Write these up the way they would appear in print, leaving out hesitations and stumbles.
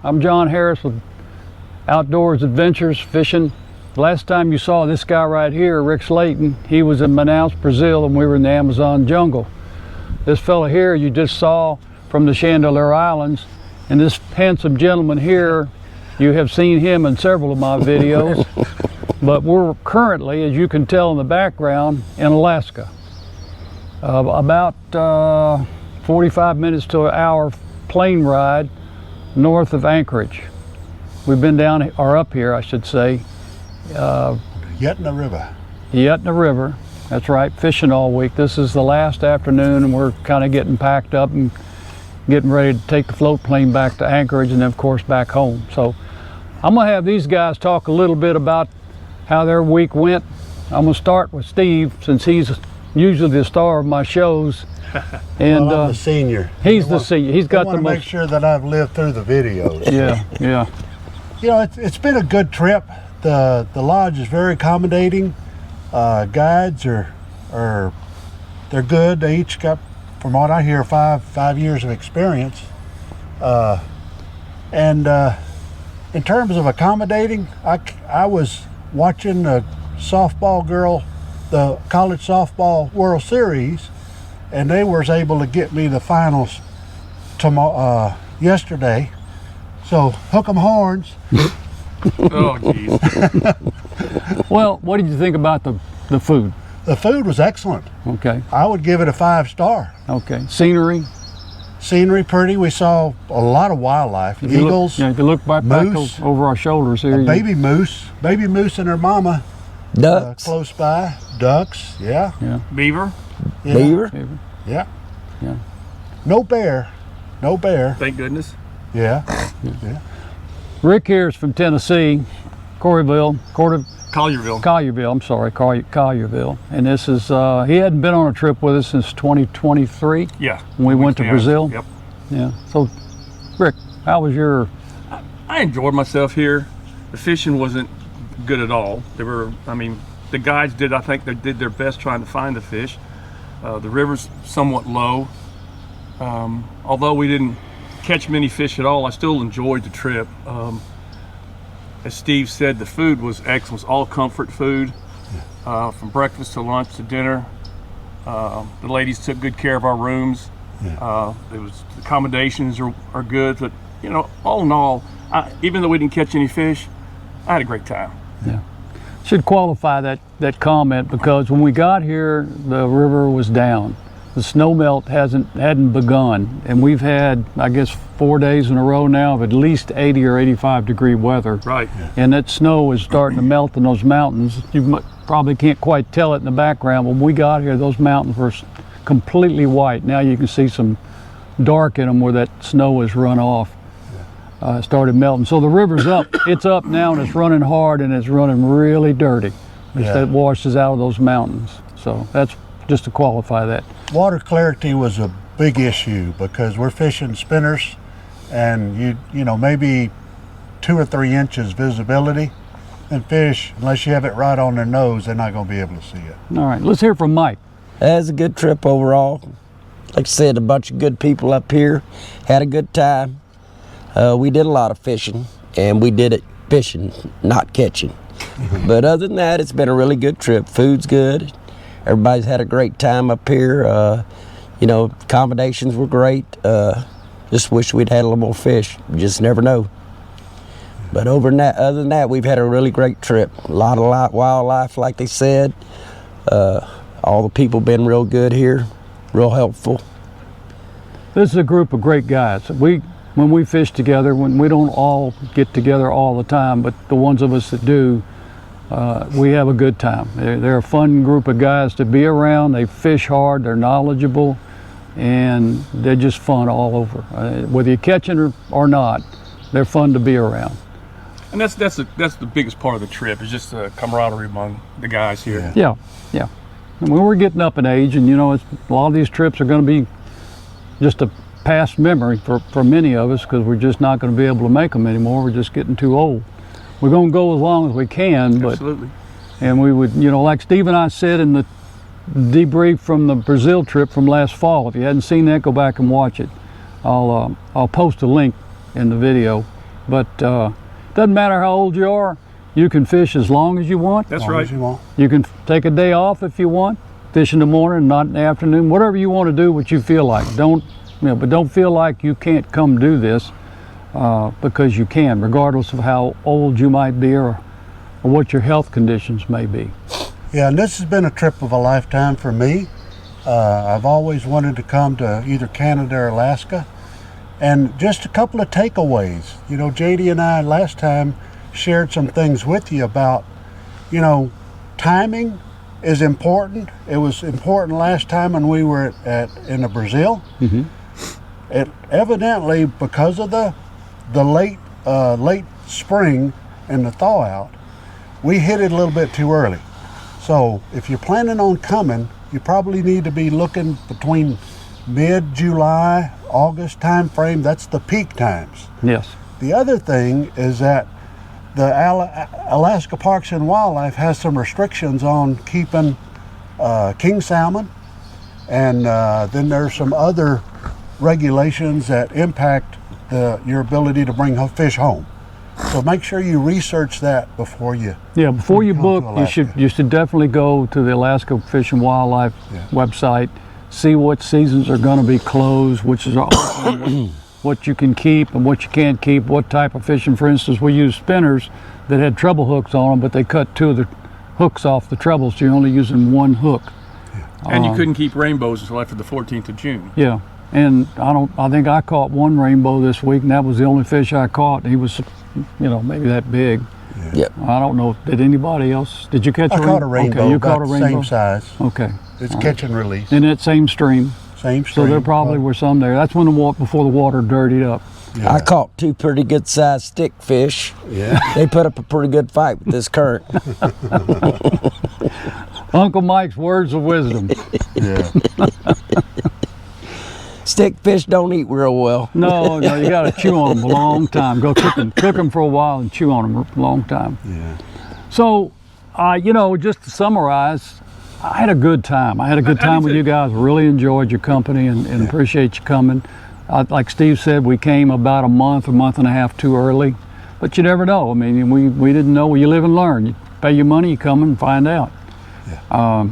I'm John Harris with Outdoors Adventures Fishing. Last time you saw this guy right here, Rick Slayton, he was in Manaus, Brazil, and we were in the Amazon jungle. This fella here you just saw from the Chandelier Islands, and this handsome gentleman here, you have seen him in several of my videos. But we're currently, as you can tell in the background, in Alaska. About 45 minutes to an hour plane ride north of Anchorage. We've been down, or up here I should say. Yetna River. Yetna River, that's right, fishing all week. This is the last afternoon and we're kind of getting packed up and getting ready to take the float plane back to Anchorage and then of course back home. So I'm gonna have these guys talk a little bit about how their week went. I'm gonna start with Steve since he's usually the star of my shows. And well, I'm the senior. He's the senior. He's got the most. Make sure that I've lived through the videos. Yeah, yeah. You know, it's been a good trip. The lodge is very accommodating. Guides are they're good. They each got, from what I hear, five years of experience. And in terms of accommodating, I was watching the softball girl, the college softball World Series, and they was able to get me the finals yesterday. So hook 'em horns. Oh, geez. Well, what did you think about the food? The food was excellent. Okay. I would give it a 5-star. Okay. Scenery? Scenery pretty. We saw a lot of wildlife. Eagles. If you look back over our shoulders here. Baby moose and her mama. Ducks. Close by. Ducks. Yeah. Yeah. Beaver? Yeah. Beaver. Yeah. Yeah. No bear. No bear. Thank goodness. Yeah. Rick here is from Tennessee, Collierville, I'm sorry, Collierville. And this is, he hadn't been on a trip with us since 2023. Yeah. When we went to Brazil. Yep. Yeah. So, Rick, how was your? I enjoyed myself here. The fishing wasn't good at all. The guides did, I think they did their best trying to find the fish. The river's somewhat low. Although we didn't catch many fish at all, I still enjoyed the trip. As Steve said, the food was excellent. It was all comfort food, from breakfast to lunch to dinner. The ladies took good care of our rooms. The accommodations are good, but you know, all in all, even though we didn't catch any fish, I had a great time. Yeah. Should qualify that comment because when we got here, the river was down. The snow melt hadn't begun, and we've had, I guess, 4 days in a row now of at least 80 or 85 degree weather. Right. And that snow is starting to melt in those mountains. You probably can't quite tell it in the background. When we got here, those mountains were completely white. Now you can see some dark in them where that snow has run off. It started melting. So the river's up. It's up now, and it's running hard, and it's running really dirty. That washes out of those mountains. So that's just to qualify that. Water clarity was a big issue because we're fishing spinners, and you know, maybe 2 or 3 inches visibility, and fish, unless you have it right on their nose, they're not going to be able to see it. All right, let's hear from Mike. That was a good trip overall. Like I said, a bunch of good people up here. Had a good time. We did a lot of fishing, and we did it fishing, not catching. But other than that, it's been a really good trip. Food's good. Everybody's had a great time up here. You know, accommodations were great. Just wish we'd had a little more fish. You just never know. But other than that, we've had a really great trip. A lot of wildlife, like they said. All the people been real good here, real helpful. This is a group of great guys. When we fish together, when we don't all get together all the time, but the ones of us that do, we have a good time. They're a fun group of guys to be around. They fish hard, they're knowledgeable, and they're just fun all over. Whether you catch them or not, they're fun to be around. And that's the biggest part of the trip, is just the camaraderie among the guys here. Yeah. And when we're getting up in age, and you know, a lot of these trips are going to be just a past memory for many of us because we're just not going to be able to make them anymore. We're just getting too old. We're going to go as long as we can, but absolutely. And we would, you know, like Steve and I said in the debrief from the Brazil trip from last fall. If you hadn't seen that, go back and watch it. I'll post a link in the video. But doesn't matter how old you are, you can fish as long as you want. That's As long right. as you want. You can take a day off if you want. Fish in the morning, not in the afternoon. Whatever you want to do, what you feel like. But don't feel like you can't come do this because you can, regardless of how old you might be or what your health conditions may be. Yeah, and this has been a trip of a lifetime for me. I've always wanted to come to either Canada or Alaska. And just a couple of takeaways. You know, JD and I last time shared some things with you about, you know, timing is important. It was important last time when we were in Brazil. It evidently, because of the late spring and the thaw out, we hit it a little bit too early. So if you're planning on coming, you probably need to be looking between mid-July, August time frame. That's the peak times. Yes. The other thing is that the Alaska Parks and Wildlife has some restrictions on keeping king salmon, and then there's some other regulations that impact your ability to bring fish home. So make sure you research that before you. Yeah, before you come to book, Alaska. you should definitely go to the Alaska Fish and Wildlife website, see what seasons are going to be closed, which is open, what you can keep and what you can't keep, what type of fishing. For instance, we used spinners that had treble hooks on them, but they cut 2 of the hooks off the treble, so you're only using 1 hook. And you couldn't keep rainbows until after the 14th of June. Yeah, and I think I caught 1 rainbow this week, and that was the only fish I caught. And he was, maybe that big. Yep. I don't know. Did anybody else? Did you catch I caught a rainbow. Okay, you about caught a rainbow. same size. Okay. It's catch and release. In that same stream. Same So stream. there probably were some there. That's when before the water dirtied up. Yeah. I caught 2 pretty good sized stick fish. Yeah. They put up a pretty good fight with this current. Uncle Mike's words of wisdom. Yeah. Stick fish don't eat real well. No, you got to chew on them a long time. Go cook them for a while and chew on them a long time. Yeah. So, just to summarize, I had a good time. I had a good I time did with too. you guys. Really enjoyed your company and appreciate you coming. Like Steve said, we came about a month and a half too early, but you never know. I mean, we didn't know. Well, you live and learn. You pay your money, you come and find out. Yeah.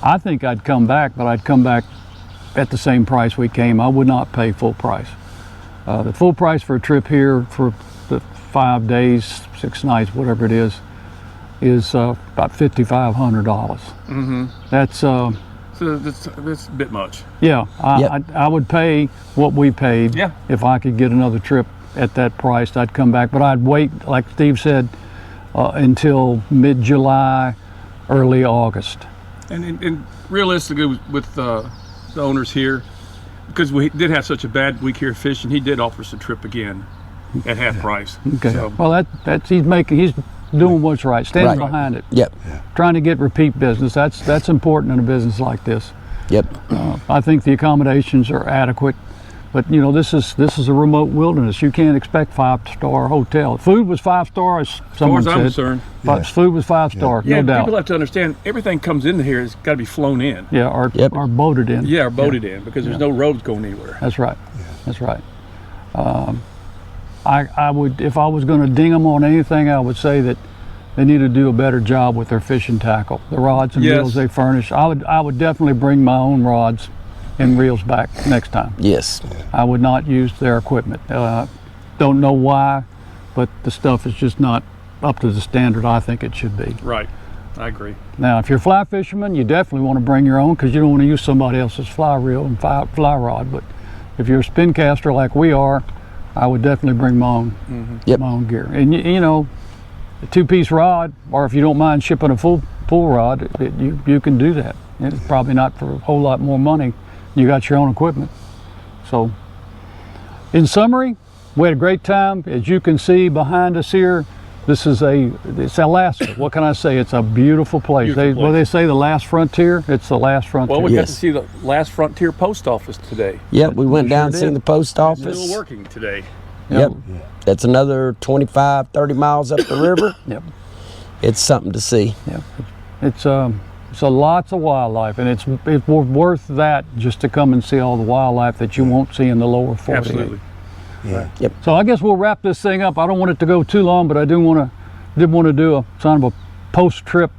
I think I'd come back, but I'd come back at the same price we came. I would not pay full price. The full price for a trip here for the 5 days, 6 nights, whatever it is about $5,500. That's So that's a bit much. yeah. Yep. I would pay what we paid. Yeah. If I could get another trip at that price, I'd come back. But I'd wait, like Steve said, until mid-July, early August. And realistically, with the owners here, because we did have such a bad week here fishing, he did offer us a trip again at half price. Okay. So, Well, he's doing what's right, standing Right. behind it, Yep. trying to get repeat business. That's important in a business like this. Yep. I think the accommodations are adequate, but this is a remote wilderness. You can't expect 5-star hotel. Food was 5-star, as as far someone as I'm said. concerned, But food was 5-star, yeah, no doubt. people have to understand everything comes into here has got to be flown in. Yeah, or Yep. boated in. Yeah, or boated in because there's no roads going anywhere. That's right. That's right. I would, if I was going to ding them on anything, I would say that they need to do a better job with their fishing tackle, the rods and Yes. reels they furnish. I would definitely bring my own rods and reels back next time. Yes. I would not use their equipment. Don't know why, but the stuff is just not up to the standard I think it should be. Right. I agree. Now, if you're a fly fisherman, you definitely want to bring your own because you don't want to use somebody else's fly reel and fly rod. But if you're a spin caster like we are, I would definitely bring my own, Yep. my own gear. And a 2-piece rod, or if you don't mind shipping a full rod, you can do that. It's probably not for a whole lot more money. You got your own equipment. So, in summary, we had a great time. As you can see behind us here, it's Alaska. What can I say? It's a beautiful place. Beautiful place. They say the last frontier. It's the last frontier. Well, we got Yes. to see the last Frontier Post Office today. Yep. We went down and sure seen did. the post office. Still working today. Yep. That's another 25, 30 miles up the river. Yep. It's something to see. Yep. It's lots of wildlife, and it's worth that just to come and see all the wildlife that you won't see in the lower 48. Absolutely. Yeah. So I guess we'll wrap this thing up. I don't want it to go too long, but I did want to do a kind of a post-trip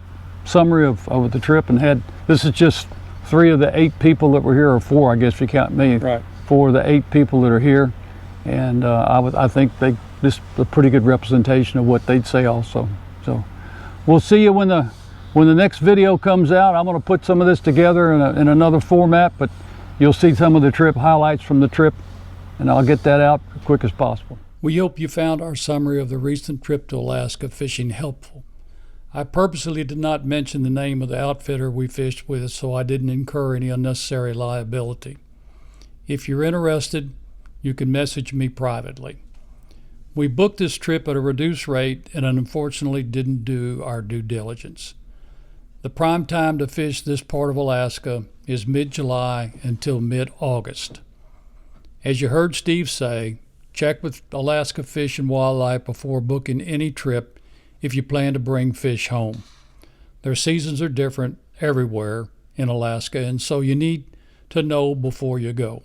summary of the trip, and this is just 3 of the 8 people that were here, or 4, I guess if you count me. Right. 4 of the 8 people that are here, and I think this is a pretty good representation of what they'd say also. So we'll see you when the next video comes out. I'm going to put some of this together in another format, but you'll see some of the trip highlights from the trip, and I'll get that out as quick as possible. We hope you found our summary of the recent trip to Alaska fishing helpful. I purposely did not mention the name of the outfitter we fished with, so I didn't incur any unnecessary liability. If you're interested, you can message me privately. We booked this trip at a reduced rate and unfortunately didn't do our due diligence. The prime time to fish this part of Alaska is mid-July until mid-August. As you heard Steve say, check with Alaska Fish and Wildlife before booking any trip if you plan to bring fish home. Their seasons are different everywhere in Alaska, and so you need to know before you go.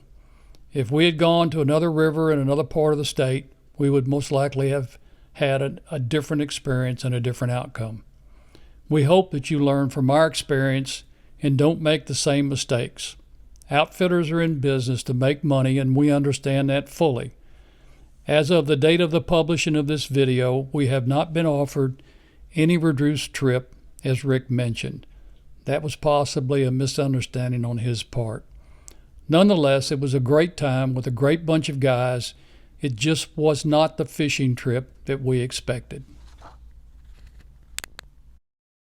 If we had gone to another river in another part of the state, we would most likely have had a different experience and a different outcome. We hope that you learn from our experience and don't make the same mistakes. Outfitters are in business to make money, and we understand that fully. As of the date of the publishing of this video, we have not been offered any reduced trip, as Rick mentioned. That was possibly a misunderstanding on his part. Nonetheless, it was a great time with a great bunch of guys. It just was not the fishing trip that we expected.